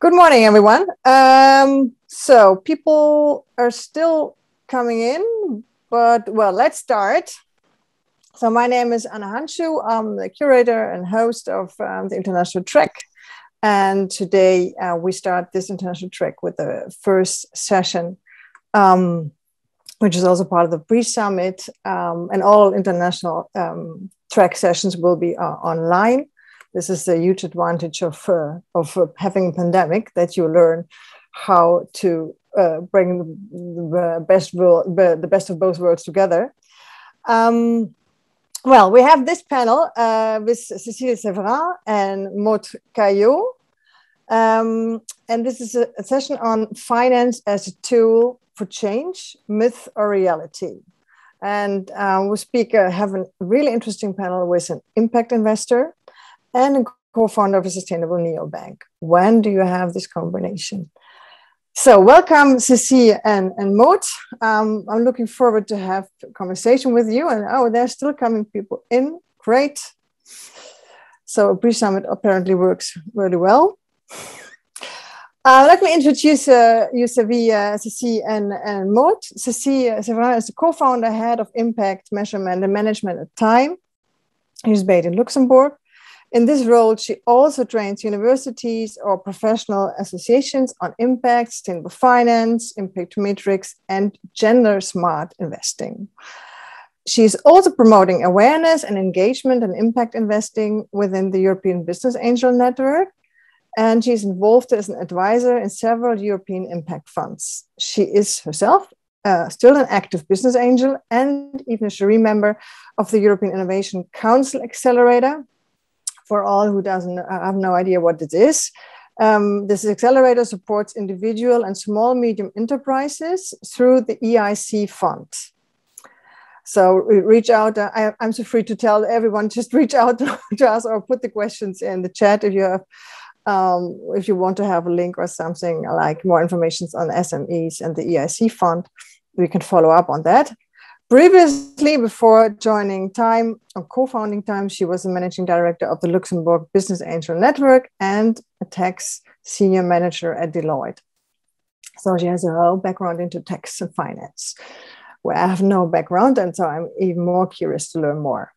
Good morning, everyone. So people are still coming in, but well, let's start. So my name is Anna Handschuh. I'm the curator and host of the International Trek. And today we start this International Trek with the first session, which is also part of the pre-summit. And all international Trek sessions will be online. This is the huge advantage of having a pandemic, that you learn how to bring the best of both worlds together. Well, we have this panel with Cécile Sevrin and Maud Caillaux. And this is a session on finance as a tool for change, myth or reality. And we have a really interesting panel with an impact investor and a co-founder of a sustainable neobank. When do you have this combination? So welcome, Cécile and Maud. I'm looking forward to have a conversation with you. And there's still coming people in. Great. So a pre-summit apparently works really well. Let me introduce you, Cécile and Maud. Cécile Sevrin is the co-founder, head of impact measurement and management at Time. She's based in Luxembourg. In this role, she also trains universities or professional associations on impact, sustainable finance, impact metrics, and gender smart investing. She's also promoting awareness and engagement in impact investing within the European Business Angel Network. And she's involved as an advisor in several European impact funds. She is herself still an active business angel and even a jury member of the European Innovation Council Accelerator. For all who have no idea what it is, this accelerator supports individual and small medium enterprises through the EIC fund. So reach out. I'm so free to tell everyone, just reach out to us or put the questions in the chat if you have, if you want to have a link or something like more information on SMEs and the EIC fund. We can follow up on that. Previously, before joining Time or co-founding Time, she was the managing director of the Luxembourg Business Angel Network and a tax senior manager at Deloitte. So she has a whole background into tax and finance, where I have no background, and so I'm even more curious to learn more.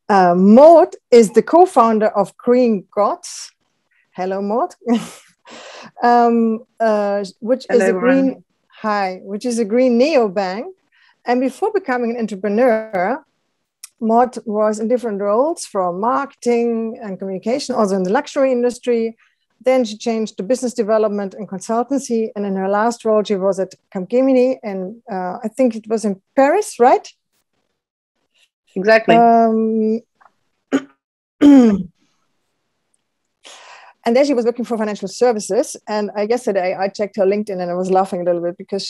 Maud is the co-founder of Green Gods. Hello, Maud. Which is a green neobank. And before becoming an entrepreneur, Maud was in different roles from marketing and communication, also in the luxury industry. Then she changed to business development and consultancy. And in her last role, she was at Capgemini, and I think it was in Paris, right? Exactly. And then she was working for financial services. And yesterday I checked her LinkedIn and I was laughing a little bit because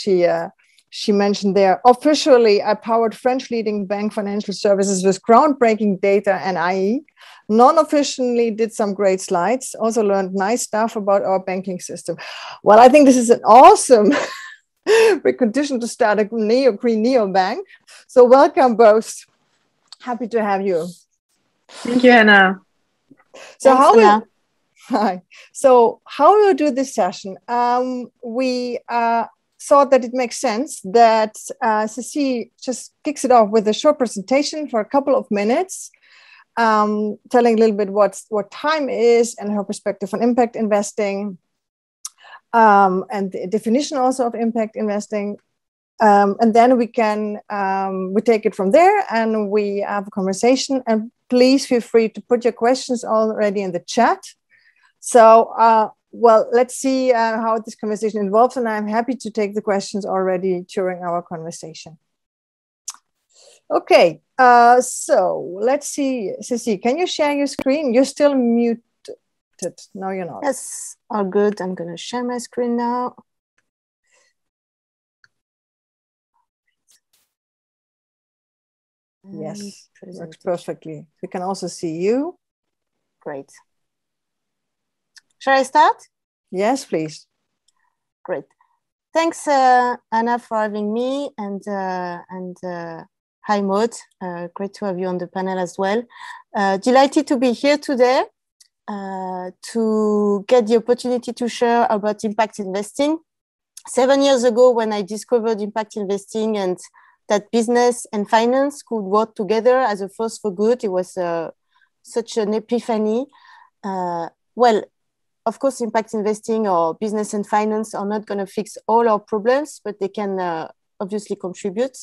she mentioned there, officially, I powered French leading bank financial services with groundbreaking data and IE. Non-officially did some great slides, also learned nice stuff about our banking system. Well, I think this is an awesome precondition to start a green neobank. So welcome both. Happy to have you. Thank you, Hannah. So Hi. So how will we do this session? We thought that it makes sense that Cécile just kicks it off with a short presentation for a couple of minutes, telling a little bit what time is and her perspective on impact investing, and the definition also of impact investing. And then we take it from there and we have a conversation. And please feel free to put your questions already in the chat. So, well, let's see how this conversation evolves, and I'm happy to take the questions already during our conversation. Okay, so let's see. Cécile, can you share your screen? You're still muted. No, you're not. Yes, all good. I'm going to share my screen now. Yes, works perfectly. We can also see you. Great. Shall I start? Yes, please. Great. Thanks, Anna, for having me, and hi, Maud. Great to have you on the panel as well. Delighted to be here today. to get the opportunity to share about impact investing. 7 years ago, when I discovered impact investing and that business and finance could work together as a force for good, it was such an epiphany. Well, of course, impact investing or business and finance are not going to fix all our problems, but they can obviously contribute.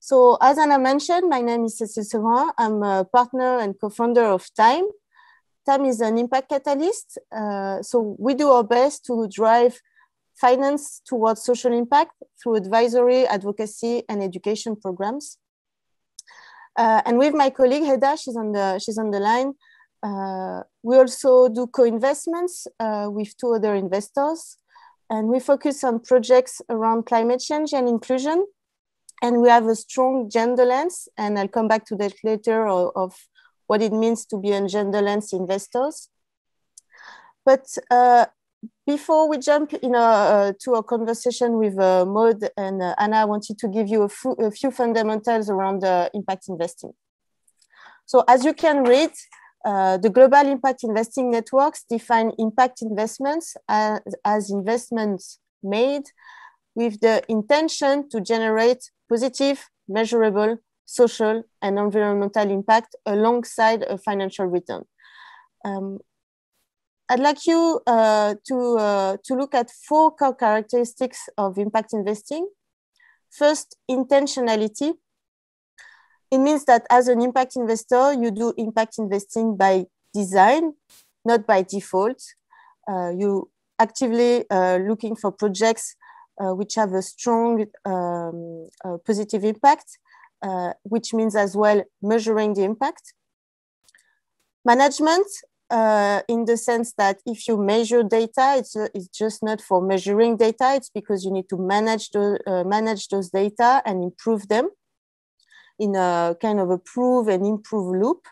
So as Anna mentioned, my name is Cécile Sevrin. I'm a partner and co-founder of Time. Time is an impact catalyst. So we do our best to drive finance towards social impact through advisory, advocacy, and education programs. And with my colleague Heda, she's on the line. We also do co-investments with 2 other investors, and we focus on projects around climate change and inclusion. And we have a strong gender lens, and I'll come back to that later of what it means to be a gender lens investors. But before we jump to a conversation with Maud and Anna, I wanted to give you a few fundamentals around impact investing. So as you can read, the global impact investing networks define impact investments as investments made with the intention to generate positive, measurable, social, and environmental impact alongside a financial return. I'd like you to look at 4 core characteristics of impact investing. First, intentionality. It means that as an impact investor, you do impact investing by design, not by default. You actively looking for projects which have a strong positive impact, which means as well measuring the impact. Management, in the sense that if you measure data, it's just not for measuring data, it's because you need to manage those data and improve them in a kind of a prove and improve loop.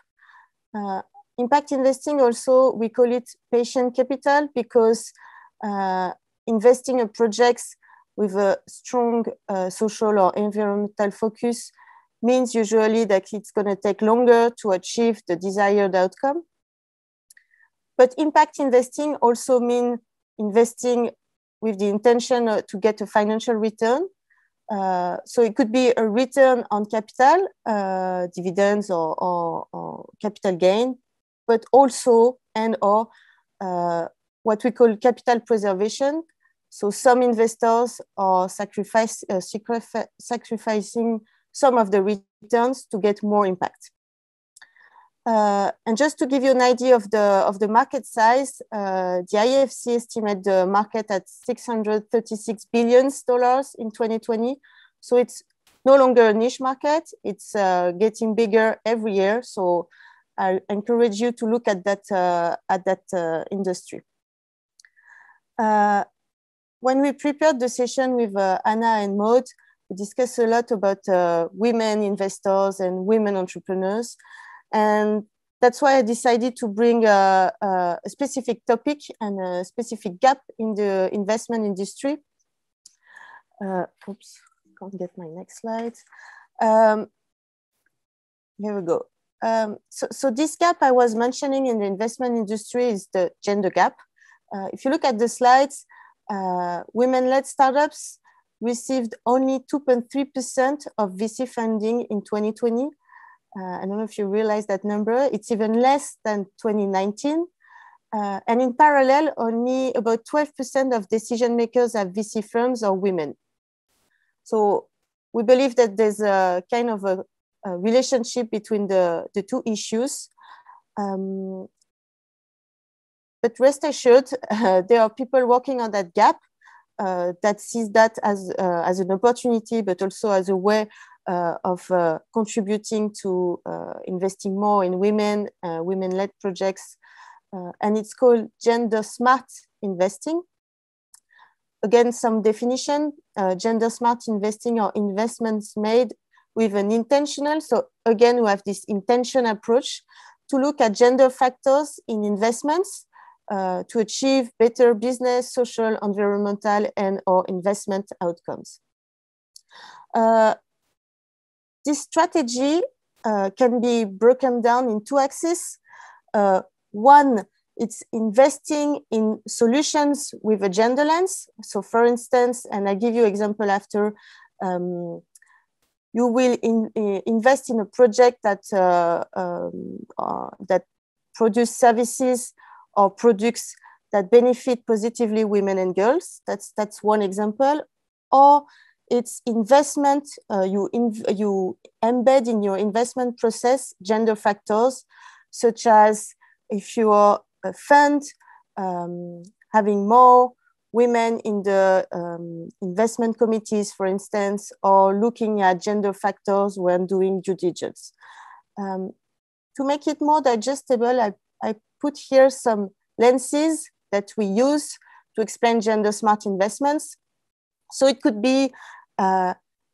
Impact investing also, we call it patient capital because investing in projects with a strong social or environmental focus means usually that it's going to take longer to achieve the desired outcome. But impact investing also means investing with the intention to get a financial return. So it could be a return on capital, dividends or capital gain, but also or what we call capital preservation. So some investors are sacrificing some of the returns to get more impact. And just to give you an idea of the market size, the IFC estimate the market at $636 billion in 2020. So it's no longer a niche market. It's getting bigger every year. So I encourage you to look at that industry. When we prepared the session with Anna and Maud, we discussed a lot about women investors and women entrepreneurs. And that's why I decided to bring a specific topic and a specific gap in the investment industry. Oops, can't get my next slide. Here we go. So this gap I was mentioning in the investment industry is the gender gap. If you look at the slides, women-led startups received only 2.3% of VC funding in 2020. I don't know if you realize that number. It's even less than 2019. And in parallel, only about 12% of decision makers at VC firms are women. So we believe that there's a kind of a relationship between the 2 issues. But rest assured, there are people working on that gap that sees that as an opportunity, but also as a way of contributing to investing more in women-led projects. And it's called gender smart investing. Again, some definition, gender smart investing are investments made with an intentional. So again, we have this intention approach to look at gender factors in investments to achieve better business, social, environmental, and or investment outcomes. This strategy can be broken down in 2 axes. One, it's investing in solutions with a gender lens. So for instance, and I give you example after, you will invest in a project that that produce services or products that benefit positively women and girls. That's one example. Or it's investment, you embed in your investment process gender factors, such as if you are a fund, having more women in the investment committees, for instance, or looking at gender factors when doing due diligence. To make it more digestible, I put here some lenses that we use to explain gender smart investments. So it could be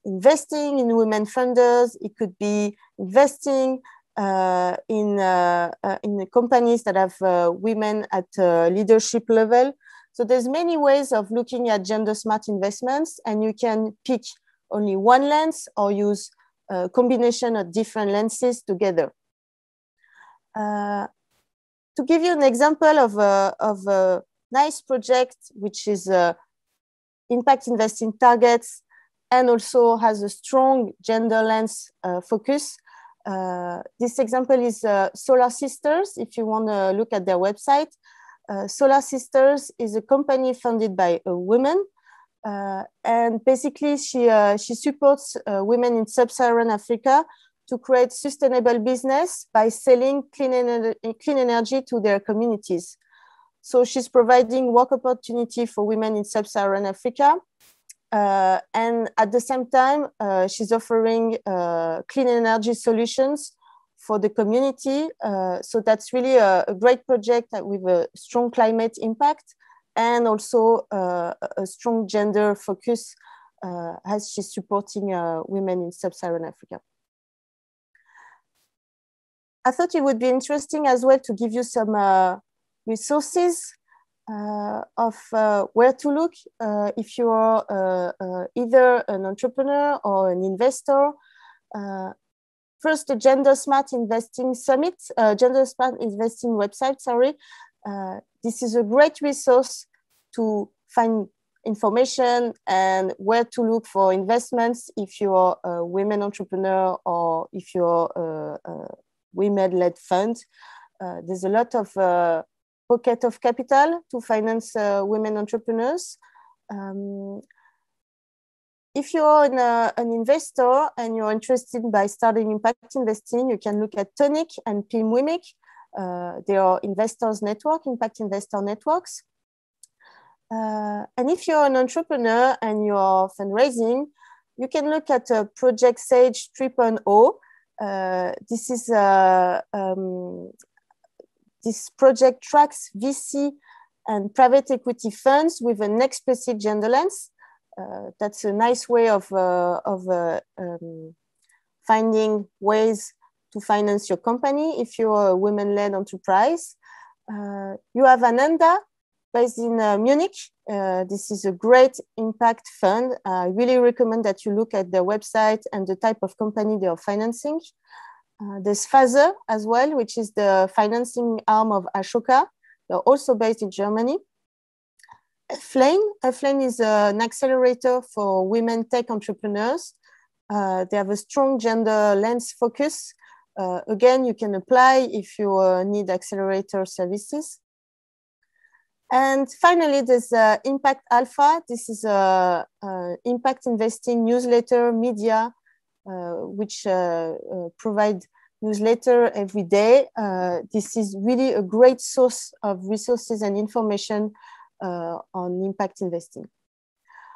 investing in women funders. It could be investing in the companies that have women at leadership level. So there's many ways of looking at gender smart investments, and you can pick only one lens or use a combination of different lenses together. To give you an example of a nice project, which is impact investing targets and also has a strong gender lens focus. This example is Solar Sisters, if you want to look at their website. Solar Sisters is a company funded by a woman, and basically she supports women in sub-Saharan Africa to create sustainable business by selling clean energy to their communities. So she's providing work opportunity for women in sub-Saharan Africa. And at the same time, she's offering clean energy solutions for the community. So that's really a great project with a strong climate impact and also a strong gender focus as she's supporting women in sub-Saharan Africa. I thought it would be interesting as well to give you some resources of where to look if you are either an entrepreneur or an investor. First, the Gender Smart Investing Summit, Gender Smart Investing website, sorry. This is a great resource to find information and where to look for investments if you're a women entrepreneur or if you're a women-led fund. There's a lot of pocket of capital to finance women entrepreneurs. If you're an investor and you're interested by starting impact investing, you can look at Tonic and PIMWIMIC. They are investors network, impact investor networks. And if you're an entrepreneur and you're fundraising, you can look at Project Sage 3.0. This is this project tracks VC and private equity funds with an explicit gender lens. That's a nice way of finding ways to finance your company if you're a women-led enterprise. You have Ananda, based in Munich. This is a great impact fund. I really recommend that you look at their website and the type of company they are financing. There's Faser as well, which is the financing arm of Ashoka. They're also based in Germany. Flame is an accelerator for women tech entrepreneurs. They have a strong gender lens focus. Again, you can apply if you need accelerator services. And finally, there's Impact Alpha. This is a impact investing newsletter media, which provide newsletter every day. This is really a great source of resources and information on impact investing.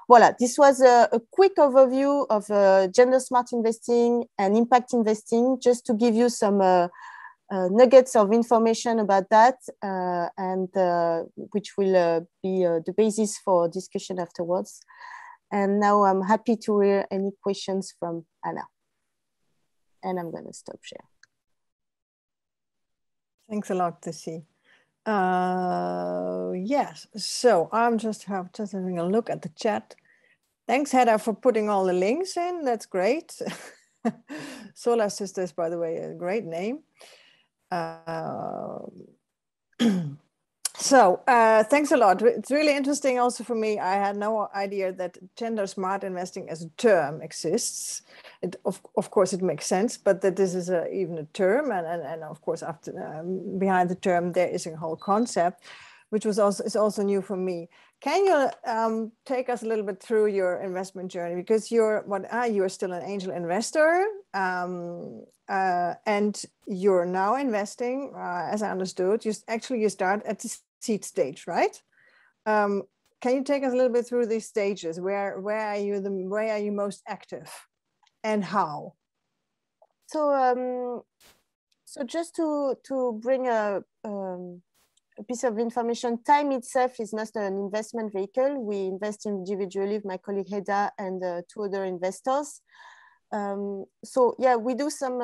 Voila, this was a quick overview of gender smart investing and impact investing, just to give you some nuggets of information about that, and which will be the basis for discussion afterwards. And now I'm happy to hear any questions from Anna. And I'm going to stop share. Thanks a lot, Tessie. Yes, so I'm just having a look at the chat. Thanks, Hedda, for putting all the links in. That's great. Solar Sisters, by the way, a great name. So thanks a lot. It's really interesting also for me. I had no idea that gender smart investing as a term exists. Of course, it makes sense, but that this is even a term. And of course, after behind the term, there is a whole concept, which is also new for me. Can you take us a little bit through your investment journey? Because you're still an angel investor, and you're now investing, as I understood. You start at the seed stage, right? Can you take us a little bit through these stages? Where are you most active, and how? So just to bring a piece of information, Time itself is not an investment vehicle. We invest individually with my colleague Heda and 2 other investors. So yeah, we do some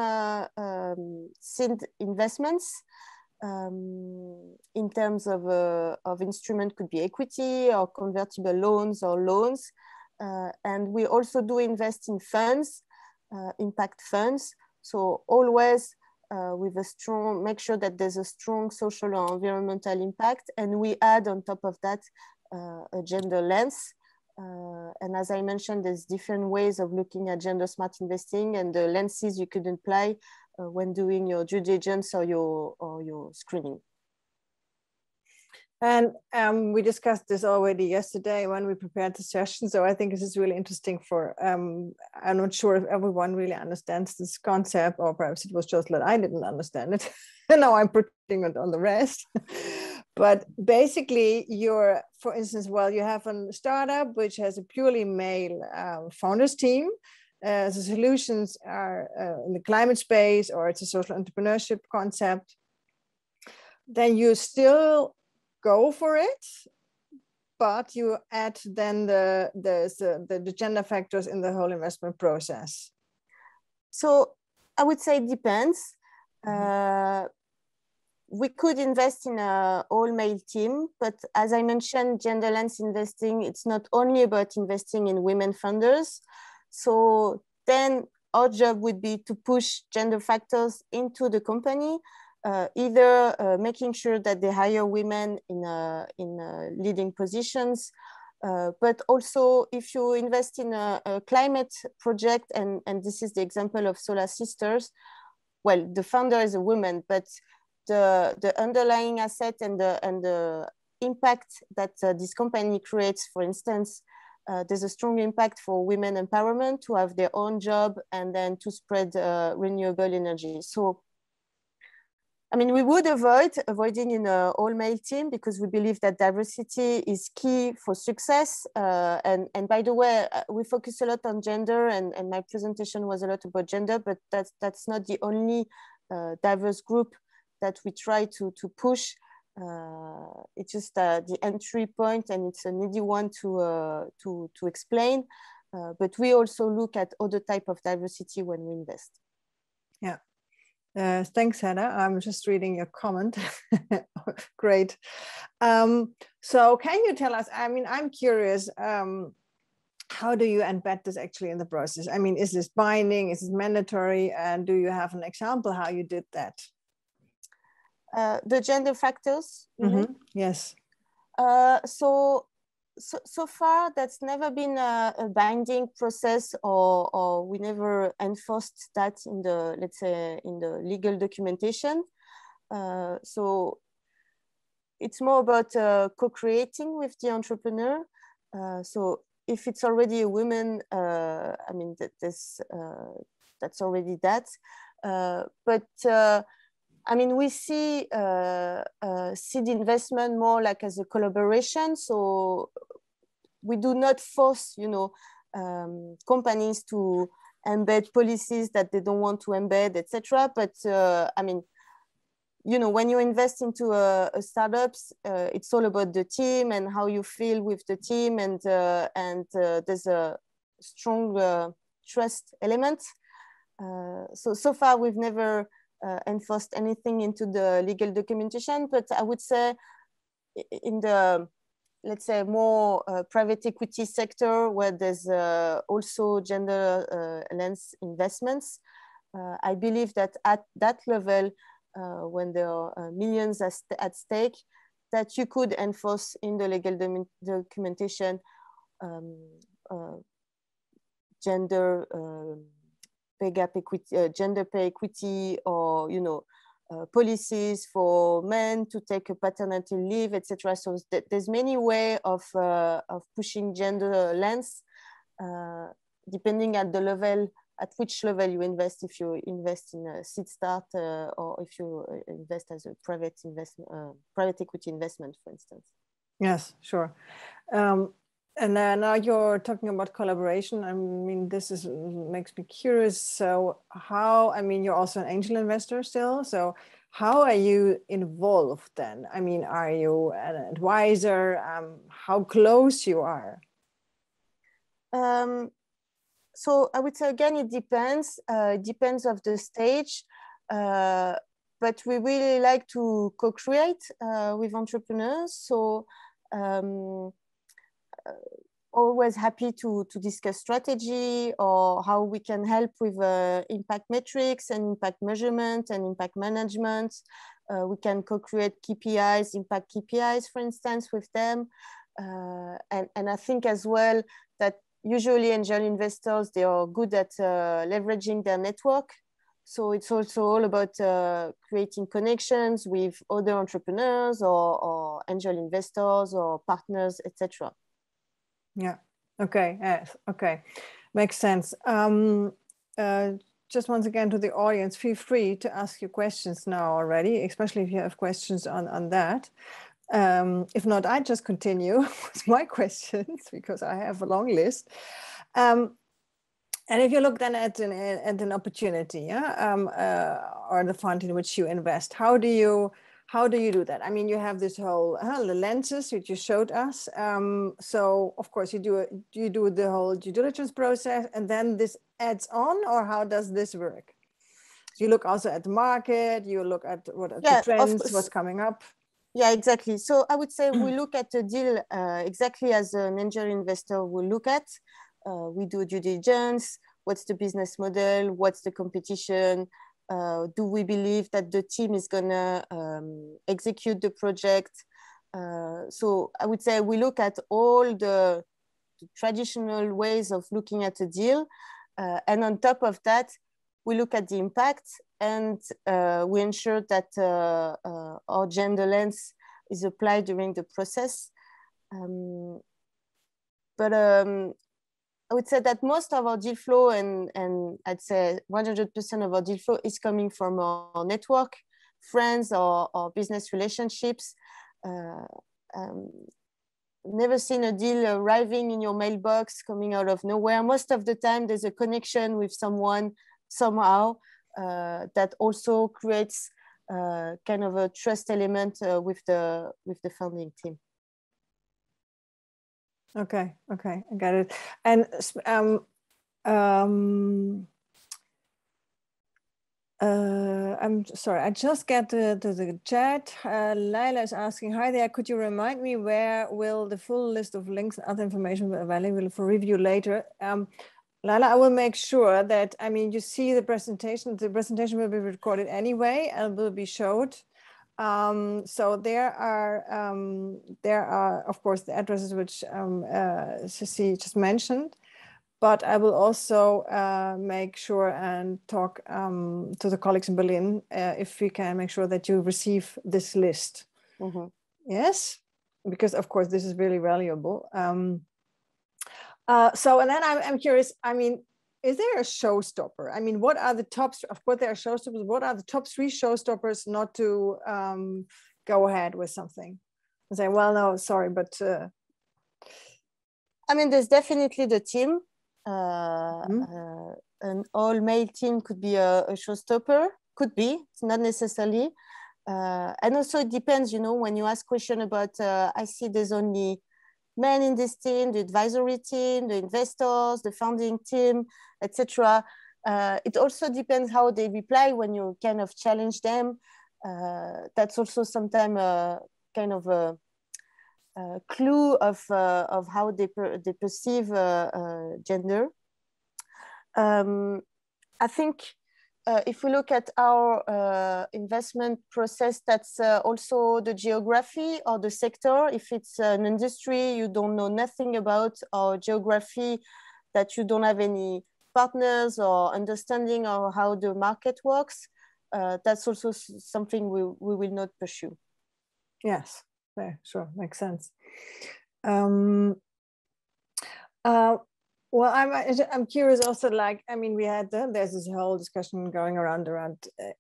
seed investments in terms of instrument, could be equity or convertible loans or loans. And we also do invest in funds, impact funds. So always with a strong, make sure that there's a strong social or environmental impact. And we add on top of that a gender lens. And as I mentioned, there's different ways of looking at gender smart investing and the lenses you could apply when doing your due diligence or your screening. And we discussed this already yesterday when we prepared the session. So I think this is really interesting for, I'm not sure if everyone really understands this concept, or perhaps it was just that I didn't understand it. And now I'm putting it on the rest. But basically for instance, you have a startup which has a purely male founders team. The solutions are in the climate space, or it's a social entrepreneurship concept. Then you still go for it, but you add then the gender factors in the whole investment process. So I would say it depends. We could invest in an all-male team, but as I mentioned, gender lens investing, it's not only about investing in women funders. So then our job would be to push gender factors into the company, either making sure that they hire women in leading positions, but also if you invest in a climate project, and this is the example of Solar Sisters, well, the founder is a woman, but the underlying asset and the impact that this company creates, for instance, there's a strong impact for women empowerment to have their own job and then to spread renewable energy. So I mean, we would avoiding in an all-male team because we believe that diversity is key for success. And by the way, we focus a lot on gender, and my presentation was a lot about gender, but that's not the only diverse group that we try to push. It's just the entry point, and it's an easy one to explain. But we also look at other type of diversity when we invest. Yeah. Thanks, Hannah. I'm just reading your comment. Great. So can you tell us, I mean, I'm curious, how do you embed this actually in the process? I mean, is this binding? Is it mandatory? And do you have an example how you did that? The gender factors? Mm-hmm. Yes. So far, that's never been a binding process, or we never enforced that in the, let's say, in the legal documentation. So it's more about co-creating with the entrepreneur. So if it's already a woman, I mean, that's already that. But I mean, we see seed investment more like as a collaboration. So we do not force, you know, companies to embed policies that they don't want to embed, etc. But I mean, you know, when you invest into a startups, it's all about the team and how you feel with the team, and there's a strong trust element. So far, we've never enforced anything into the legal documentation, but I would say in the, let's say, more private equity sector, where there's also gender lens investments, I believe that at that level, when there are millions at stake, that you could enforce in the legal documentation gender pay gap equity, gender pay equity, or policies for men to take a paternity leave, etc. So there's many ways of pushing gender lens, depending at the level, at which level you invest. If you invest in a seed start, or if you invest as a private investment, private equity investment, for instance. Yes, sure. And now you're talking about collaboration. I mean, makes me curious. So how, I mean, you're also an angel investor still. So how are you involved then? I mean, are you an advisor? How close you are? So I would say, again, it depends. It depends of the stage. But we really like to co-create with entrepreneurs. So always happy to discuss strategy or how we can help with impact metrics and impact measurement and impact management. We can co-create KPIs, impact KPIs, for instance, with them. And I think as well that usually angel investors, they are good at leveraging their network. So it's also all about creating connections with other entrepreneurs or angel investors or partners, etc. Yeah. Okay. Yes. Okay. Makes sense. Just once again to the audience, feel free to ask your questions now already, especially if you have questions on that. If not, I just continue with my questions because I have a long list. And if you look then at an opportunity, or the fund in which you invest, how do you do that? I mean, you have this whole the lenses which you showed us. So of course you do the whole due diligence process, and then this adds on, or how does this work? So you look also at the market, you look at what are the trends, what's coming up. Yeah, exactly. So I would say we look at the deal exactly as an angel investor will look at. We do due diligence. What's the business model? What's the competition? Do we believe that the team is gonna execute the project? So I would say we look at all the traditional ways of looking at a deal. And on top of that, we look at the impact, and we ensure that our gender lens is applied during the process. But I would say that most of our deal flow, and I'd say 100% of our deal flow, is coming from our network, friends, or business relationships. Never seen a deal arriving in your mailbox coming out of nowhere. Most of the time, there's a connection with someone somehow that also creates kind of a trust element with the founding team. Okay, I got it. And I'm sorry, I just got the chat. Laila is asking, hi there, could you remind me where will the full list of links and other information be available for review later? Laila, I will make sure that, I mean, you see the presentation will be recorded anyway and will be showed. So there are, of course, the addresses which Cécile just mentioned, but I will also make sure and talk to the colleagues in Berlin if we can make sure that you receive this list. Mm-hmm. Yes, because of course this is really valuable. So, and then I'm curious, I mean, is there a showstopper? I mean, what are the top, of course there are showstoppers, what are the top 3 showstoppers not to go ahead with something? And say, well, no, sorry, but... I mean, there's definitely the team. An all-male team could be a showstopper, could be, it's not necessarily. And also it depends, you know, when you ask question about, I see there's only men in this team, the advisory team, the investors, the founding team, etc. It also depends how they reply when you kind of challenge them. That's also sometimes kind of a clue of how they perceive gender. I think if we look at our investment process, that's also the geography or the sector. If it's an industry you don't know nothing about, or geography that you don't have any partners or understanding of how the market works, that's also something we will not pursue. Yes, yeah, sure, makes sense. Well, I'm curious also, like, I mean, there's this whole discussion going around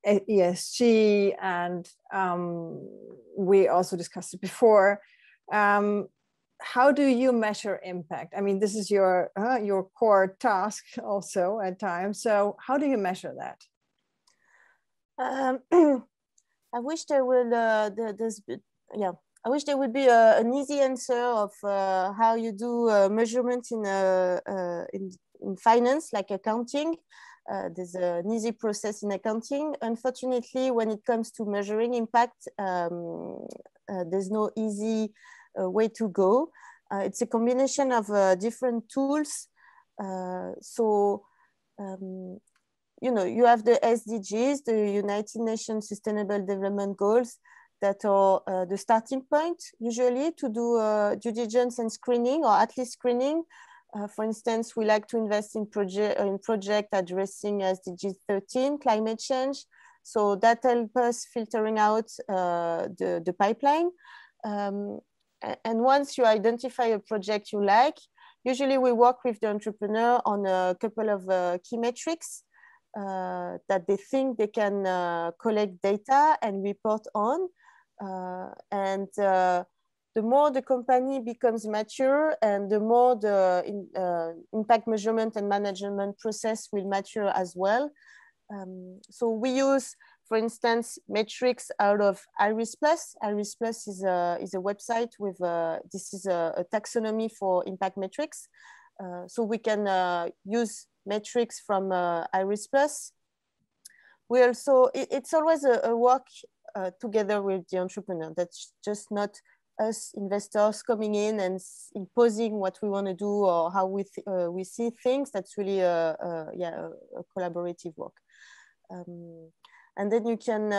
ESG, and we also discussed it before. How do you measure impact? I mean, this is your core task also at times. So how do you measure that? I wish there would I wish there would be an easy answer of how you do measurement in finance, like accounting. There's an easy process in accounting. Unfortunately, when it comes to measuring impact, there's no easy way to go. It's a combination of different tools. You have the SDGs, the United Nations Sustainable Development Goals, that are the starting point usually to do due diligence and screening, or at least screening. For instance, we like to invest in project addressing SDG 13, climate change. So that helps us filtering out the pipeline. And once you identify a project you like, usually we work with the entrepreneur on a couple of key metrics that they think they can collect data and report on. The more the company becomes mature, and the more the impact measurement and management process will mature as well. So we use, for instance, metrics out of Iris Plus. Iris Plus is a website with this is a taxonomy for impact metrics. So we can use metrics from Iris Plus. We also, it's always a work together with the entrepreneur. That's just not us investors coming in and imposing what we want to do or how we see things. That's really a collaborative work. And then you can,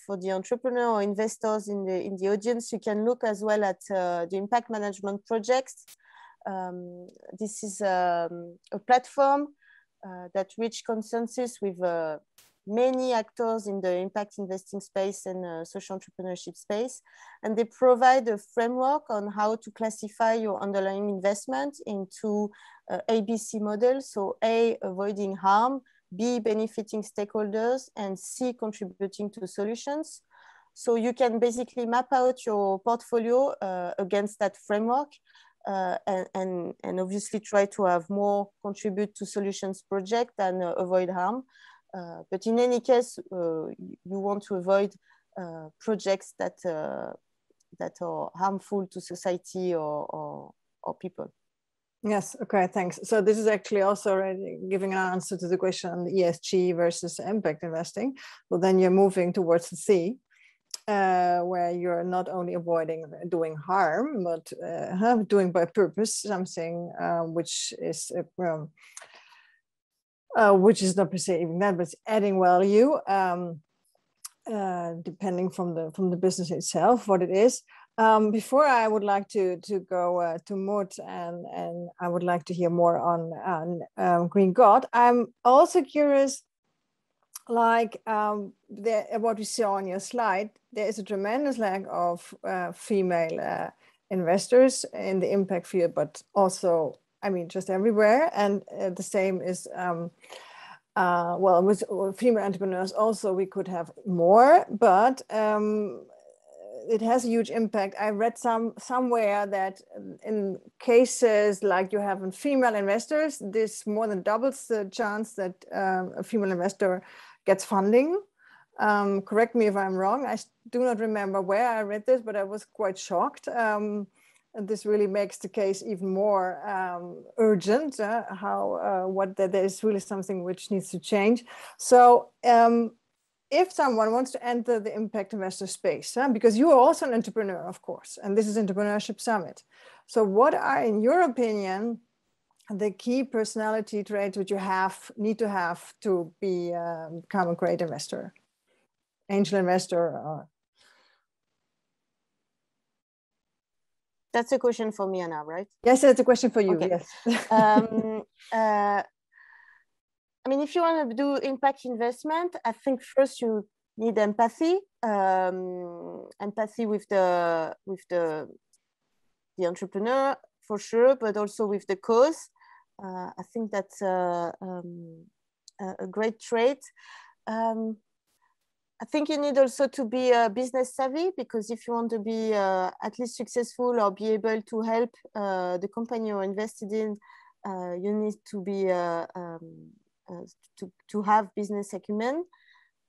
for the entrepreneur or investors in the audience, you can look as well at the impact management projects. This is a platform that reach consensus with many actors in the impact investing space and social entrepreneurship space. And they provide a framework on how to classify your underlying investment into ABC models. So A, avoiding harm, B, benefiting stakeholders, and C, contributing to solutions. So you can basically map out your portfolio against that framework and obviously try to have more contribute to solutions project than avoid harm. But in any case, you want to avoid projects that are harmful to society or people. Yes, okay, thanks. So this is actually also already giving an answer to the question on the ESG versus impact investing. Well, then you're moving towards the C, where you're not only avoiding doing harm, but doing by purpose something which is not perceiving that, but it's adding value, depending from the business itself, what it is. Before I would like to go to Maud, and I would like to hear more on Green God. I'm also curious, like what we saw on your slide, there is a tremendous lack of female investors in the impact field, but also, I mean, just everywhere. And the same is, well, with female entrepreneurs also, we could have more, but it has a huge impact. I read somewhere that in cases like you have female investors, this more than doubles the chance that a female investor gets funding. Correct me if I'm wrong. I do not remember where I read this, but I was quite shocked. And this really makes the case even more urgent, that there is really something which needs to change. So if someone wants to enter the impact investor space, because you are also an entrepreneur, of course, and this is Entrepreneurship Summit. So what are, in your opinion, the key personality traits which you need to have to become a great investor, angel investor? That's a question for me, Anna, right? Yes, that's a question for you. Okay. Yes. I mean, if you want to do impact investment, I think first you need empathy, empathy with the entrepreneur for sure, but also with the cause. I think that's a great trait. I think you need also to be business savvy, because if you want to be at least successful or be able to help the company you're invested in, you need to be to have business acumen.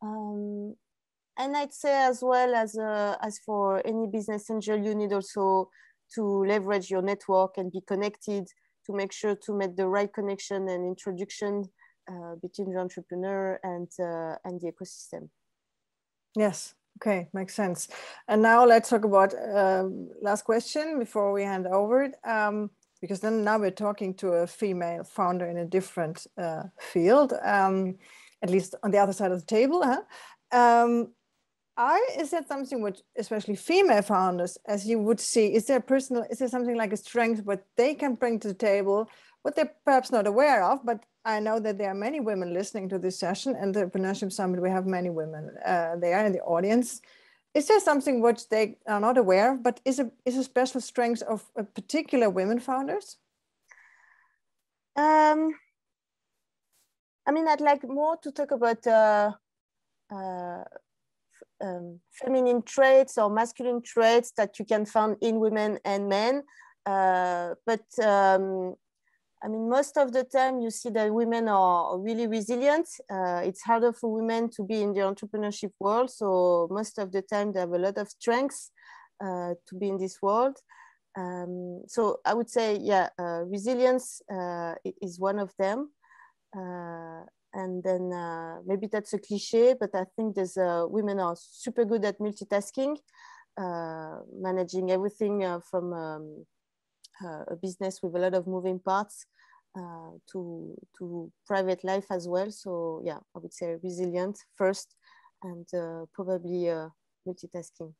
And I'd say as well as for any business angel, you need also to leverage your network and be connected to make sure to make the right connection and introduction between the entrepreneur and the ecosystem. Yes. Okay, makes sense. And now let's talk about last question before we hand over, because then now we're talking to a female founder in a different field, at least on the other side of the table. Huh? Is that something which, especially female founders, as you would see, is there something like a strength what they can bring to the table, what they're perhaps not aware of? But I know that there are many women listening to this session, and the Entrepreneurship Summit, we have many women. They are in the audience. Is there something which they are not aware of, but is a special strength of particular women founders? I mean, I'd like more to talk about feminine traits or masculine traits that you can find in women and men. But I mean, most of the time you see that women are really resilient. It's harder for women to be in the entrepreneurship world. So most of the time they have a lot of strengths to be in this world. So I would say, yeah, resilience is one of them. And then maybe that's a cliche, but I think women are super good at multitasking, managing everything from a business with a lot of moving parts to private life as well. So yeah, I would say resilient first, and probably multitasking.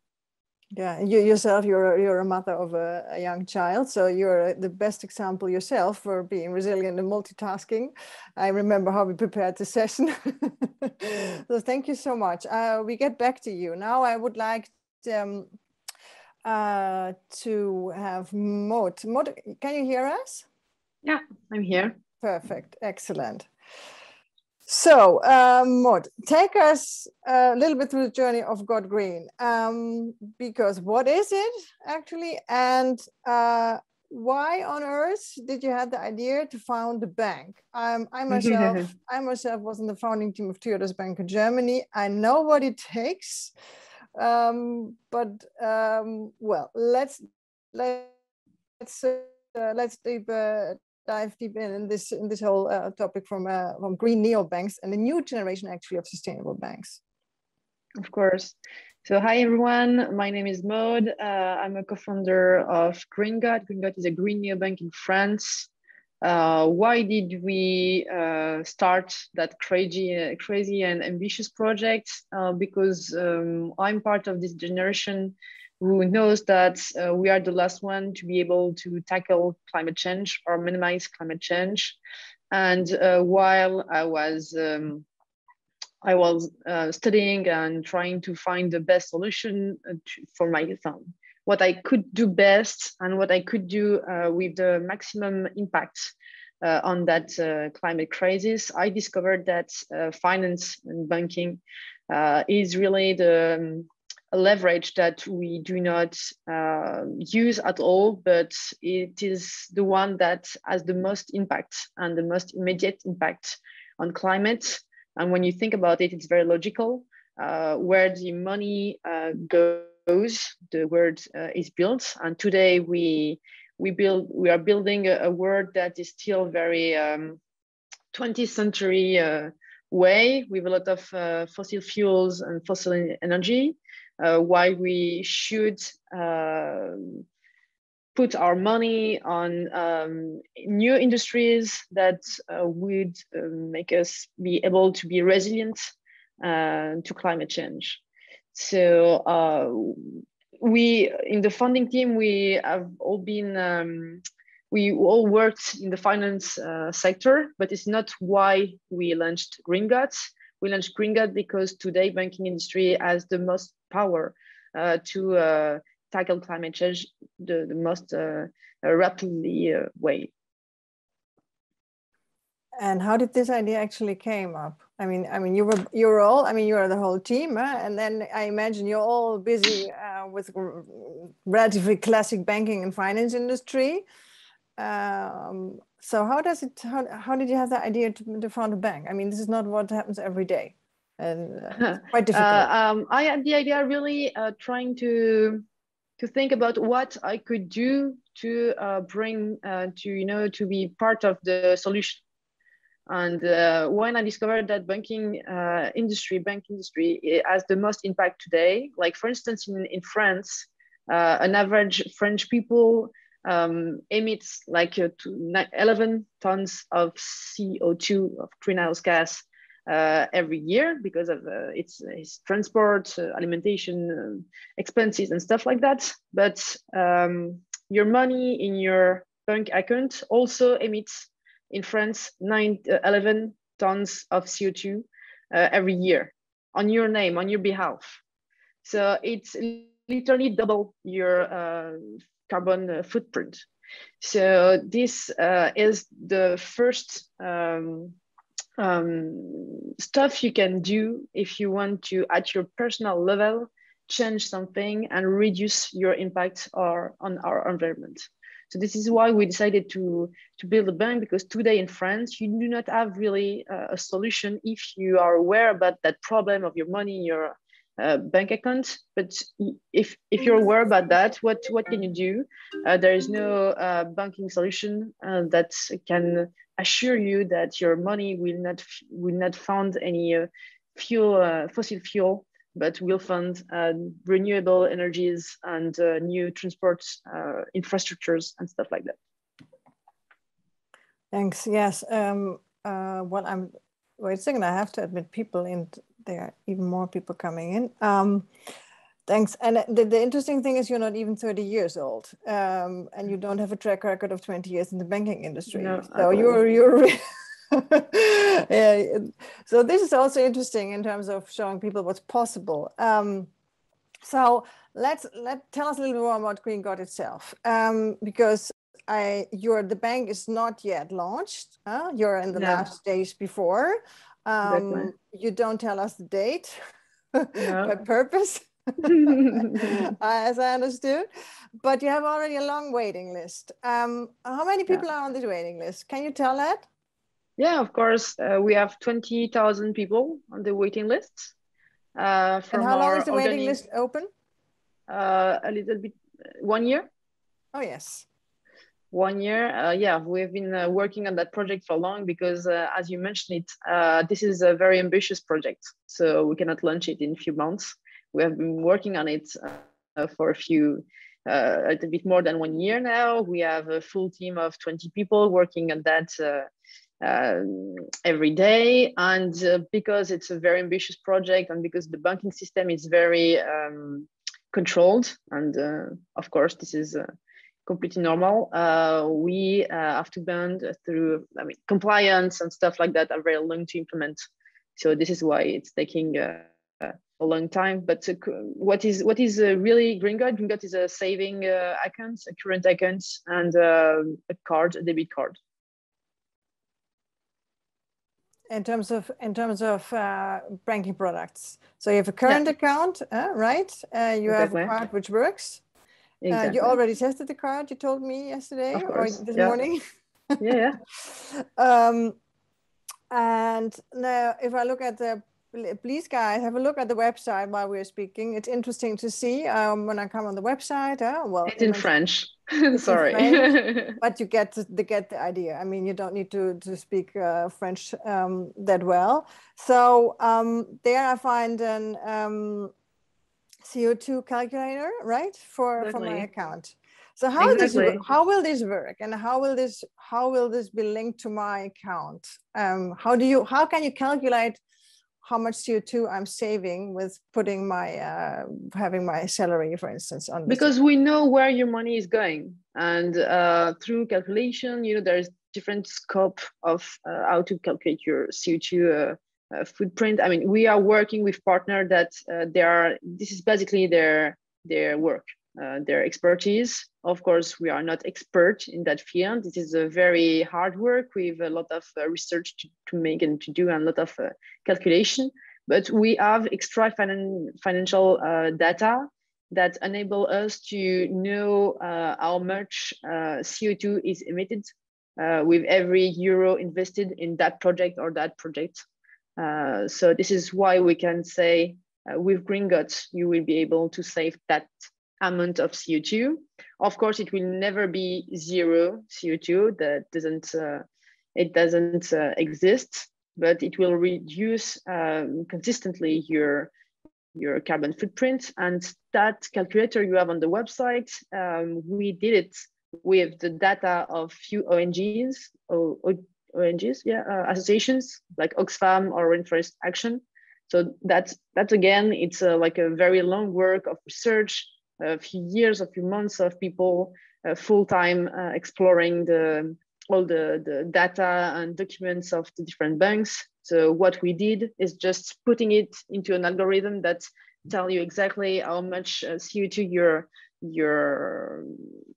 Yeah, you yourself, you're a mother of a young child, so you're the best example yourself for being resilient and multitasking. I remember how we prepared the session. So thank you so much. We get back to you. Now I would like to have Maud. Maud, can you hear us? Yeah, I'm here. Perfect, excellent. So, Maud, take us a little bit through the journey of Got Green, because what is it actually, and why on earth did you have the idea to found the bank? I myself was in the founding team of Triodos Bank in Germany. I know what it takes, but well, let's dive deep in this whole topic from green neobanks and the new generation actually of sustainable banks. Of course. So hi everyone, my name is Maud. I'm a co-founder of GreenGot. GreenGot is a green neobank in France. Why did we start that crazy and ambitious project? Because I'm part of this generation who knows that we are the last one to be able to tackle climate change or minimize climate change. And while I was studying and trying to find the best solution for my son, what I could do best and what I could do with the maximum impact on that climate crisis, I discovered that finance and banking is really the leverage that we do not use at all, but it is the one that has the most impact and the most immediate impact on climate. And when you think about it, it's very logical. Where the money goes, the world is built. And today we are building a world that is still very 20th century way, with a lot of fossil fuels and fossil energy. Why we should put our money on new industries that would make us be able to be resilient to climate change. So we, in the funding team, we have all been, we all worked in the finance sector, but it's not why we launched Green Guts. We launched Green Gut because today banking industry has the most power to tackle climate change the most rapidly way. And how did this idea actually came up? I mean, you were all, I mean, you are the whole team, and then I imagine you're all busy with relatively classic banking and finance industry. So how does it? How did you have the idea to found a bank? I mean, this is not what happens every day, and it's quite difficult. I had the idea really trying to think about what I could do to bring to be part of the solution. And when I discovered that bank industry has the most impact today, like for instance in France, an average French people emits like 11 tons of CO2 of greenhouse gas every year because of its transport, alimentation expenses and stuff like that. But your money in your bank account also emits in France 11 tons of CO2 every year on your name, on your behalf. So it's literally double your carbon footprint. So this is the first stuff you can do if you want to, at your personal level, change something and reduce your impact on our environment. So this is why we decided to build a bank, because today in France, you do not have really a solution if you are aware about that problem of your money in your bank account. But if you're aware about that, what can you do? There is no banking solution that can assure you that your money will not fund any fossil fuel, but will fund renewable energies and new transport infrastructures and stuff like that. Thanks. Yes. Wait a second. I have to admit people in. There are even more people coming in. Thanks. And the interesting thing is you're not even 30 years old, and you don't have a track record of 20 years in the banking industry. No, so you're yeah. So this is also interesting in terms of showing people what's possible. So tell us a little more about Green Gut itself, because the bank is not yet launched. You're in the last stage before. You don't tell us the date by purpose, as I understood, but you have already a long waiting list. How many people are on this waiting list? Can you tell that? Yeah, of course. We have 20,000 people on the waiting list. And how long is the waiting list open? A little bit, 1 year. Oh, yes. 1 year. Yeah, we've been working on that project for long because, as you mentioned it, this is a very ambitious project. So we cannot launch it in a few months. We have been working on it for a little bit more than 1 year now. We have a full team of 20 people working on that every day. And because it's a very ambitious project and because the banking system is very controlled, and of course, this is completely normal. We have to bend through, compliance and stuff like that are very long to implement. So this is why it's taking a long time. But what is really Green Gut? Green Gut is a saving account, a current account, and a debit card. In terms of banking products, so you have a current account, right? You have a card which works. Exactly. You already tested the card. You told me yesterday or this morning. Yeah. And now, if I look at please, guys, have a look at the website while we're speaking. It's interesting to see when I come on the website. It's in French. Sorry, in French, but you get the idea. I mean, you don't need to speak French that well. So there I find an CO2 calculator, right, for my account. So how Exactly. how will this work, and how will this be linked to my account? How can you calculate how much CO2 I'm saving with putting my having my salary, for instance, on this? Because we know where your money is going, and through calculation, there's different scope of how to calculate your CO2 footprint. I mean, we are working with partners that this is basically their work, their expertise. Of course, we are not expert in that field. It is a very hard work with a lot of research to make and to do, and a lot of calculation. But we have extra financial data that enable us to know how much CO2 is emitted with every euro invested in that project or that project. So this is why we can say with Gringot, you will be able to save that amount of CO2. Of course, it will never be zero CO2. That doesn't exist, but it will reduce consistently your carbon footprint. And that calculator you have on the website, we did it with the data of few associations like Oxfam or Rainforest Action. So that's again, it's like a very long work of research, a few years, a few months of people full-time exploring all the data and documents of the different banks. So what we did is just putting it into an algorithm that tell you exactly how much CO2 your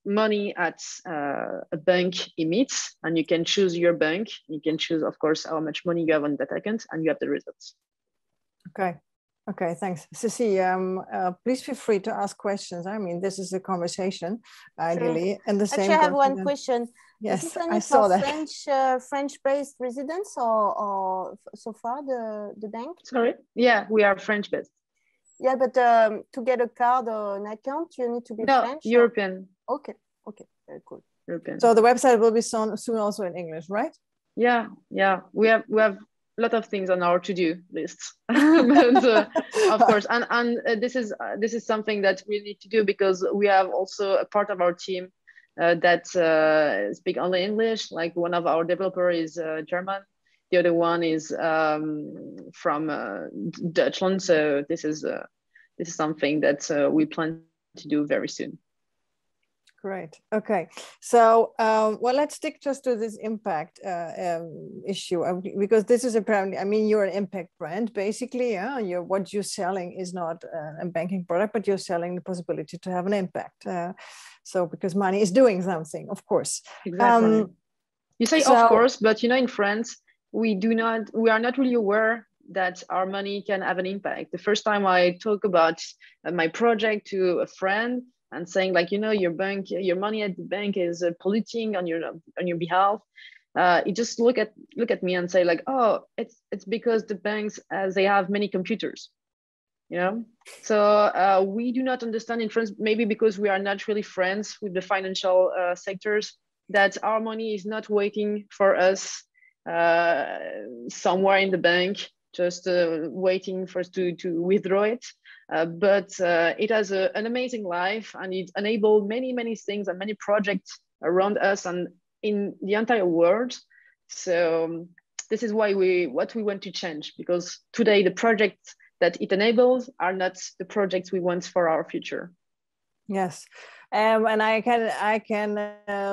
money at a bank emits, and you can choose your bank. You can choose, of course, how much money you have on that account, and you have the results. Okay, thanks. Cécile, please feel free to ask questions. I mean, this is a conversation, ideally. Sure. And the same. Actually, I have one question. Yes, I saw that. French-based residents or so far, the bank? Sorry? Yeah, we are French-based. Yeah, but to get a card or an account, you need to be French? European. Okay, very cool. European. So the website will be soon also in English, right? Yeah. We have a lot of things on our to-do lists, but, of course, and this is something that we need to do because we have also a part of our team that speak only English. Like one of our developers is German, the other one is from Deutschland. So this is something that we plan to do very soon. Great. Okay. So, well, let's stick just to this impact issue because this is apparently, I mean, you're an impact brand, basically. Yeah, what you're selling is not a banking product, but you're selling the possibility to have an impact. So, because money is doing something, of course. Exactly. You say of course, but in France, we are not really aware that our money can have an impact. The first time I talk about my project to a friend, and saying like, your money at the bank is polluting on your behalf. You just look at me and say like, oh, it's because the banks, as they have many computers, So we do not understand in France, maybe because we are not really friends with the financial sectors, that our money is not waiting for us somewhere in the bank, just waiting for us to withdraw it. But it has an amazing life, and it enabled many things and many projects around us and in the entire world. So this is why what we want to change, because today the projects that it enables are not the projects we want for our future. Yes. And I can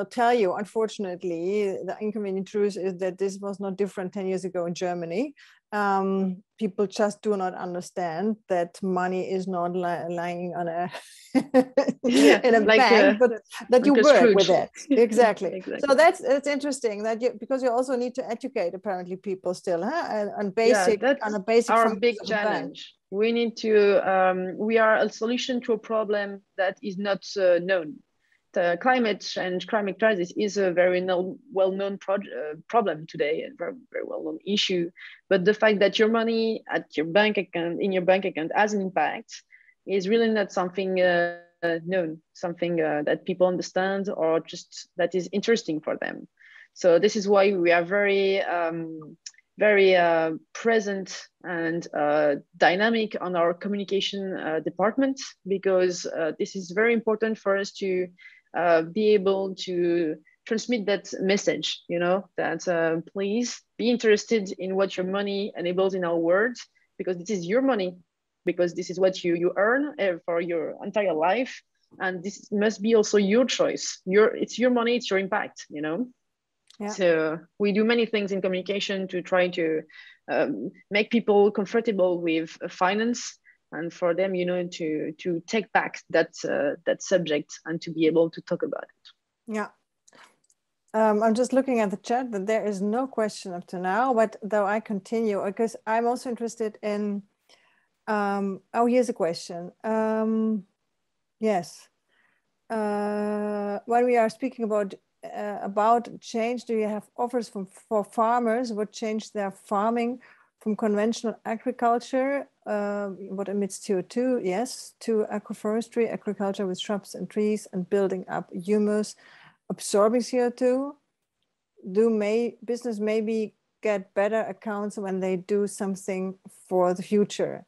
tell you, unfortunately, the inconvenient truth is that this was not different 10 years ago in Germany. People just do not understand that money is not lying on a in a bank, but that you work with it. Exactly. So that's interesting that because you also need to educate apparently people still, on a basic our big challenge. We need to we are a solution to a problem that is not known. The climate change, climate crisis is a very well-known problem today, and very, very well-known issue. But the fact that your money at your bank account, in your bank account, has an impact is really not something known, something that people understand, or just that is interesting for them. So this is why we are very present and dynamic on our communication department, because this is very important for us to be able to transmit that message, you know, that please be interested in what your money enables in our world, because this is your money, because this is what you earn for your entire life. And this must be also your choice. It's your money, it's your impact, you know? Yeah. So we do many things in communication to try to make people comfortable with finance, and for them, you know, to take back that subject and to be able to talk about it. Yeah. I'm just looking at the chat, but there is no question up to now, but though I continue, because I'm also interested in, oh, here's a question. Yes. When we are speaking about change, do you have offers for farmers what change their farming from conventional agriculture, what emits CO2, yes, to agroforestry, agriculture with shrubs and trees and building up humus, absorbing CO2? Business maybe get better accounts when they do something for the future?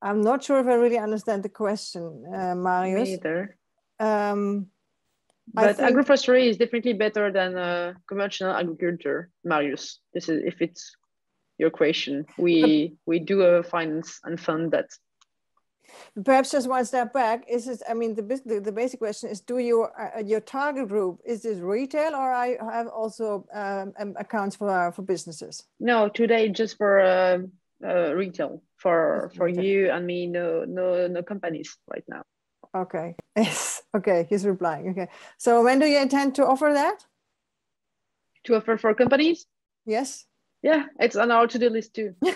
I'm not sure if I really understand the question, Marius. Me either. But agroforestry is definitely better than conventional agriculture, Marius. This is, if it's your question, we do finance and fund that. Perhaps just one step back, is it, I mean, the basic question is, do your target group, is this retail, or I have also accounts for businesses? No, today just for retail, for retail. You and me, no companies right now. Okay, yes, okay, he's replying. Okay, so when do you intend to offer that? To offer for companies? Yes. Yeah, it's on our to-do list too. We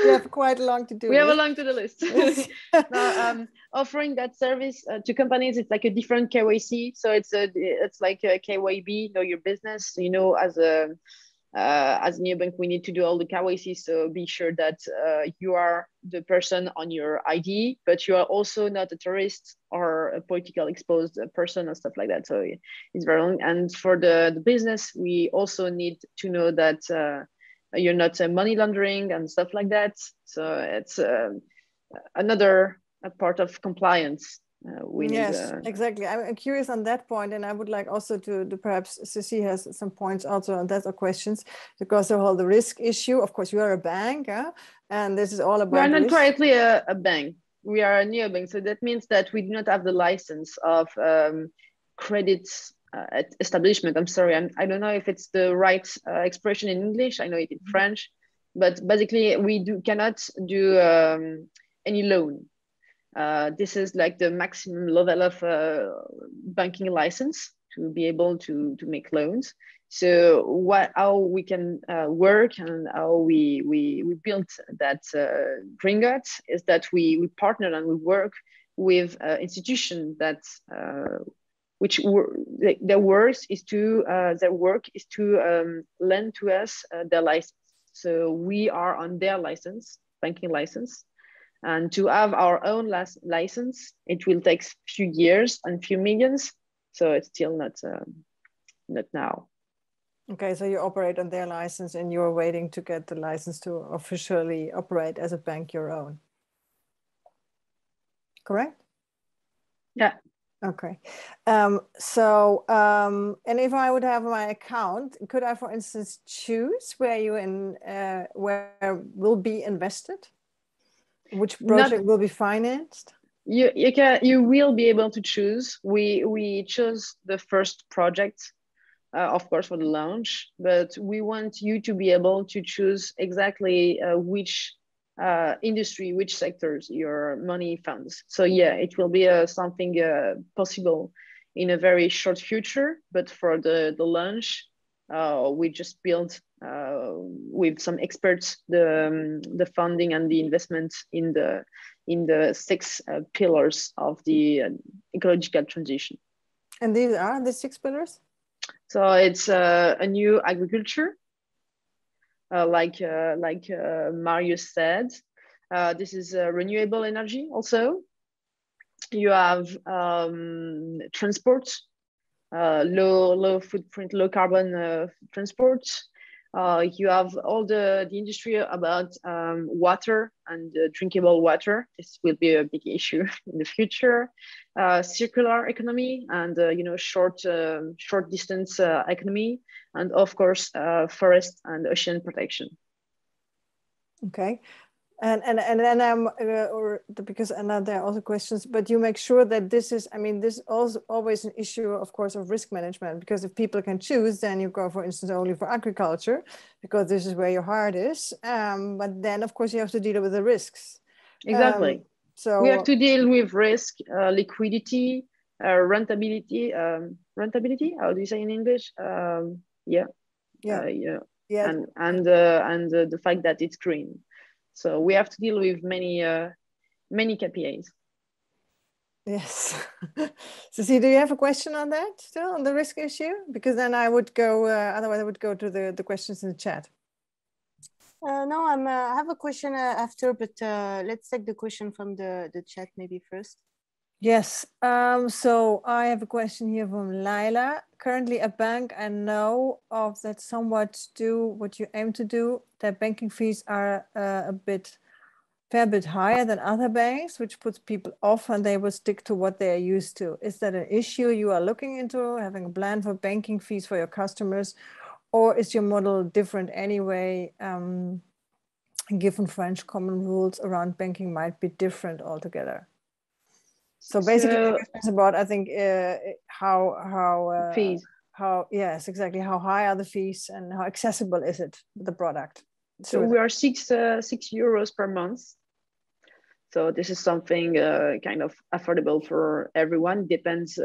have quite a long to-do list. We have a long to-do list. Now, offering that service to companies, it's like a different KYC. So it's like a KYB, know your business. You know, as a neobank, we need to do all the KYC. So be sure that you are the person on your ID, but you are also not a tourist or a political exposed person or stuff like that. So it's very long. And for the business, we also need to know that you're not money laundering and stuff like that. So it's another part of compliance. Yes, exactly. I'm curious on that point, and I would like also to perhaps Cécile has some points also on that, or questions, because of all the risk issue. Of course, you are a bank, and this is all about. We are not correctly a bank. We are a neobank, so that means that we do not have the license of credit establishment. I'm sorry, I don't know if it's the right expression in English. I know it in French, but basically we cannot do any loan. This is like the maximum level of banking license to be able to make loans. So how we can work and how we built that Gringot is that we partner and we work with institutions that their work is to lend to us their license. So we are on their license, banking license. And to have our own license, it will take a few years and few millions. So it's still not now. Okay, so you operate on their license and you're waiting to get the license to officially operate as a bank your own. Correct? Yeah. Okay. And if I would have my account, could I, for instance, choose where will be invested? Which project will be financed? You will be able to choose. We chose the first project, of course, for the launch, but we want you to be able to choose exactly which industry, which sectors your money funds. So yeah, it will be something possible in a very short future, but for the launch, we just built with some experts the funding and the investment in the 6 pillars of the ecological transition. And these are the 6 pillars? So it's a new agriculture, like Marius said. This is renewable energy also. You have transport, low footprint, low carbon transport. You have all the industry about water and drinkable water. This will be a big issue in the future. Circular economy and short distance economy, and of course forest and ocean protection. Okay. And then because there are also questions, but you make sure that this is, this is also always an issue, of course, of risk management, because if people can choose, then you go, for instance, only for agriculture, because this is where your heart is. But then, of course, you have to deal with the risks. Exactly. So we have to deal with risk, liquidity, rentability. Rentability? How do you say in English? And the fact that it's green. So we have to deal with many KPIs. Yes. Cécile, do you have a question on that still, on the risk issue? Because then I would go, otherwise I would go to the questions in the chat. No, I have a question after, but let's take the question from the chat maybe first. Yes, so I have a question here from Laila. Currently a bank I know of that somewhat do what you aim to do. Their banking fees are a fair bit higher than other banks, which puts people off and they will stick to what they are used to. Is that an issue you are looking into, having a plan for banking fees for your customers? Or is your model different anyway? Given French common rules around banking might be different altogether. So basically, the question is about, I think, how fees. Yes, exactly. How high are the fees and how accessible is it, the product? So we are €6 per month. So this is something kind of affordable for everyone. Depends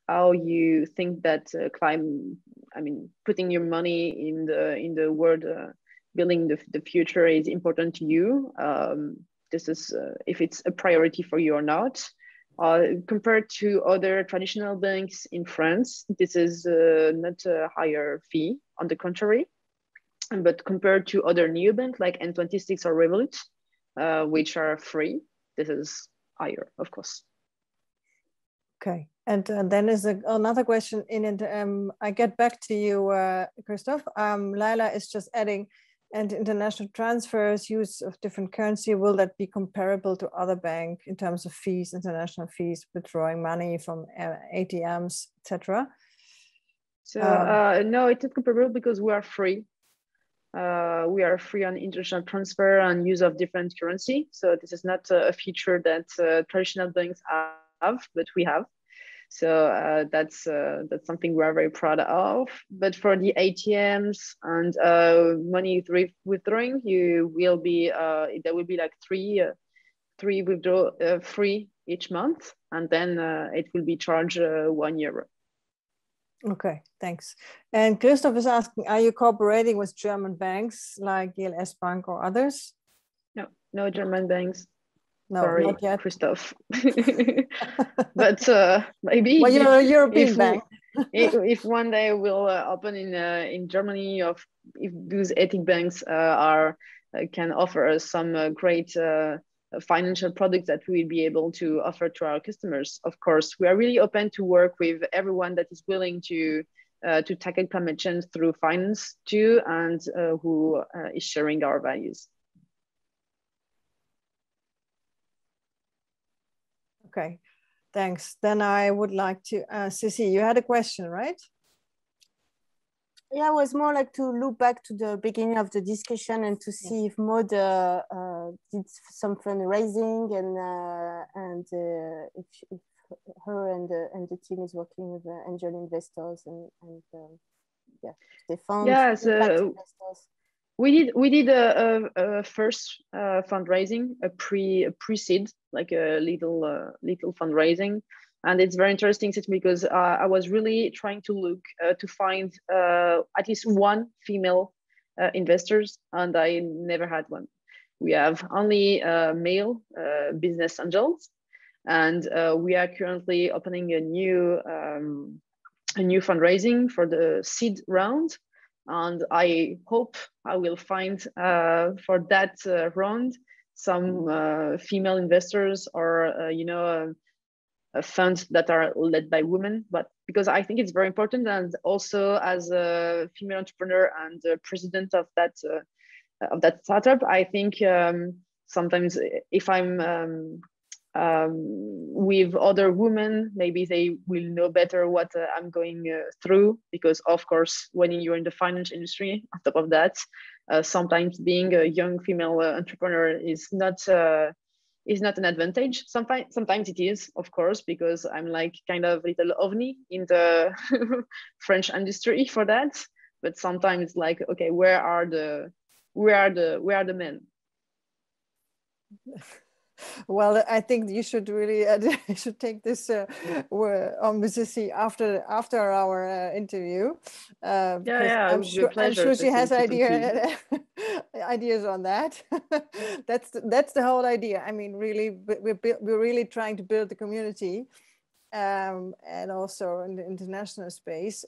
how you think that putting your money in the world, building the future is important to you. This is if it's a priority for you or not. Compared to other traditional banks in France, this is not a higher fee, on the contrary. But compared to other neobanks like N26 or Revolut, which are free, this is higher, of course. Okay, and then is another question in it. I get back to you, Christophe. Laila is just adding, and international transfers, use of different currency, will that be comparable to other banks in terms of fees, international fees, withdrawing money from ATMs, etc.? So no, it's not comparable because we are free. We are free on international transfer and use of different currency. So this is not a feature that traditional banks have, but we have. So that's something we are very proud of. But for the ATMs and money withdrawing, you will be there will be like three withdrawal free each month, and then it will be charged €1. Okay, thanks. And Christoph is asking, are you cooperating with German banks like GLS Bank or others? No German banks. No, sorry, not yet. Christoph. But maybe. Well, you're a European bank. if one day we'll open in Germany, if those ethic banks can offer us some great financial products that we will be able to offer to our customers. Of course, we are really open to work with everyone that is willing to tackle climate change through finance too, and who is sharing our values. Okay, thanks. Then I would like to, Cécile, you had a question, right? Yeah, it was more like to look back to the beginning of the discussion and to see if Maud did some fundraising and if her and the team is working with angel investors and they found impact investors. We did a first fundraising, a pre-seed, like a little fundraising. And it's very interesting because I was really trying to look to find at least one female investors, and I never had one. We have only male business angels, and we are currently opening a new fundraising for the seed round. And I hope I will find for that round some female investors or funds that are led by women, but because I think it's very important, and also as a female entrepreneur and president of that startup, I think sometimes if I'm with other women, maybe they will know better what I'm going through, because of course when you're in the finance industry, on top of that, sometimes being a young female entrepreneur is not an advantage. Sometimes it is, of course, because I'm like kind of little ovni in the French industry for that. But sometimes like, okay, where are the men? Well, I think you should really you should take this on Mrs. after our interview. Yeah, I'm sure she has ideas on that. That's the whole idea. I mean, really, we're really trying to build the community, and also in the international space,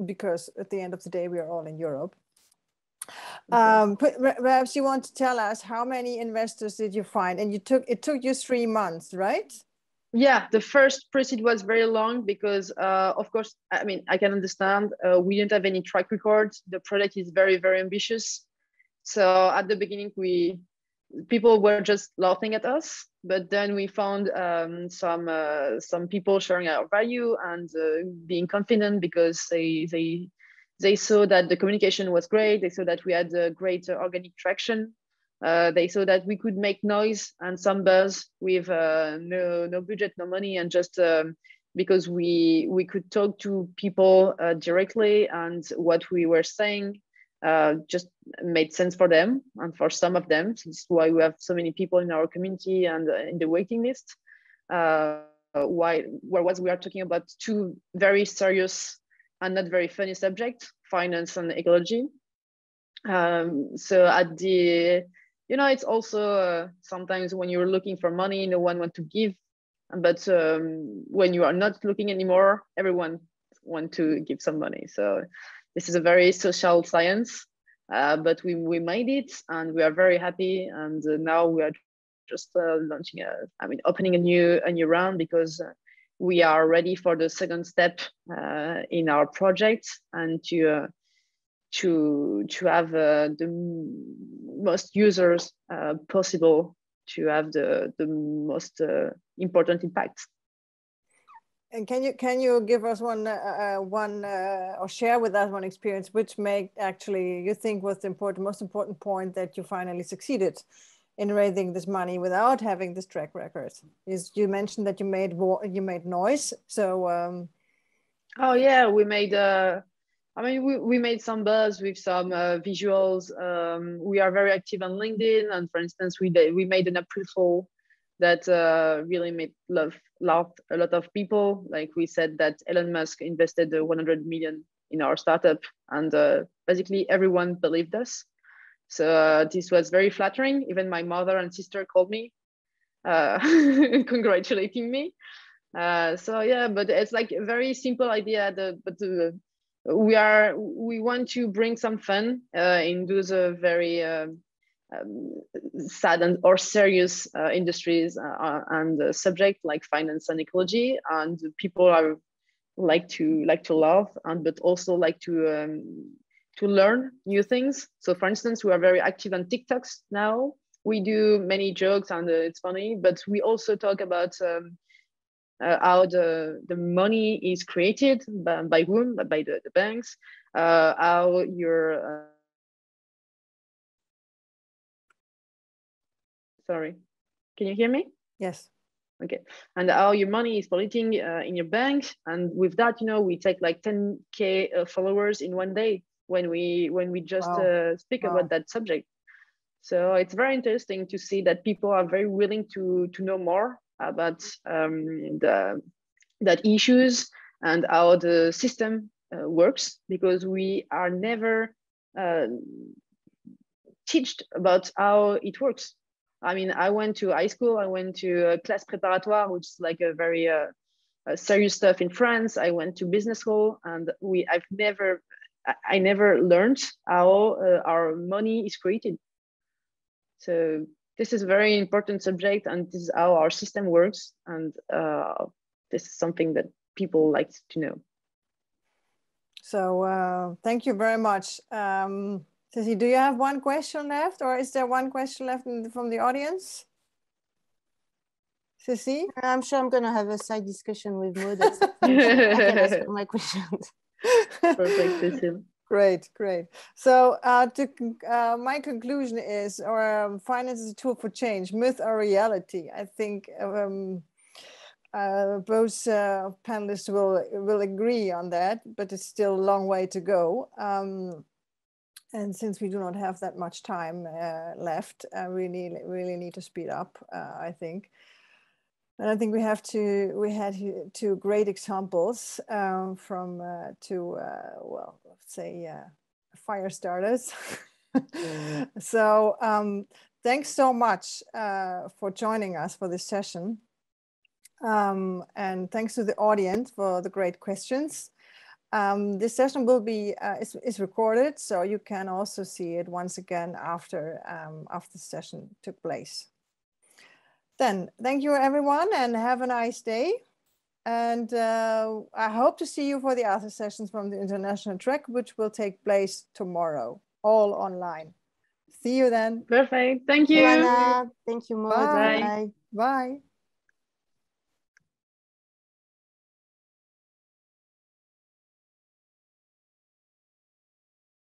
because at the end of the day, we are all in Europe. Perhaps you want to tell us how many investors did you find, and it took you 3 months, right? Yeah, the first process was very long because, of course, I mean, I can understand we didn't have any track record. The product is very, very ambitious. So at the beginning, people were just laughing at us, but then we found some people sharing our value and being confident because they saw that the communication was great. They saw that we had a great organic traction. They saw that we could make noise and some buzz with no budget, no money, and just because we could talk to people directly, and what we were saying just made sense for them and for some of them. So this is why we have so many people in our community and in the waiting list. Whereas we are talking about two very serious and not very funny subjects, finance and ecology. So at the, it's also sometimes when you're looking for money, no one wants to give. But when you are not looking anymore, everyone wants to give some money. So this is a very social science, but we made it and we are very happy. And now we are just launching opening a new round because we are ready for the second step in our project, and to have the most users possible to have the most important impact. And can you give us one or share with us one experience which you think was the most important point that you finally succeeded in raising this money without having this track record? You mentioned that you made noise. So oh yeah, we made we made some buzz with some visuals. We are very active on LinkedIn, and for instance, we made an April Fool that really made laugh a lot of people. Like we said that Elon Musk invested 100 million in our startup, and basically everyone believed us. So this was very flattering. Even my mother and sister called me, congratulating me. So yeah, but it's like a very simple idea. We want to bring some fun in those very sad or serious industries and subject like finance and ecology, and people are like to laugh, but also like to learn new things. So for instance, we are very active on TikToks now. We do many jokes and it's funny, but we also talk about how the money is created by whom, by the banks, how your sorry, can you hear me? Yes. Okay. And how your money is polluting in your bank, and with that, we take like 10K followers in one day when we just speak about that subject. So it's very interesting to see that people are very willing to know more about that issues and how the system works, because we are never taught about how it works. I mean, I went to high school, I went to classe préparatoire, which is like a very serious stuff in France. I went to business school, and I never learned how our money is created. So this is a very important subject, and this is how our system works. And this is something that people like to know. So thank you very much. Cécile, do you have one question left, or is there one question left from the audience? Cécile? I'm sure I'm going to have a side discussion with Maud. I can ask my questions. Perfect, Cécile. Great, great. So my conclusion is, finance is a tool for change, myth or reality. I think both panelists will agree on that, but it's still a long way to go. And since we do not have that much time left, we really need to speed up, I think. And I think we had two great examples from well, let's say fire starters. So thanks so much for joining us for this session. And thanks to the audience for the great questions. This session will be is recorded, so you can also see it once again after the session took place. Then thank you everyone, and have a nice day. And I hope to see you for the other sessions from the international track, which will take place tomorrow, all online. See you then. Perfect. Thank you. Anna. Thank you, Maud. Bye. Bye. Bye.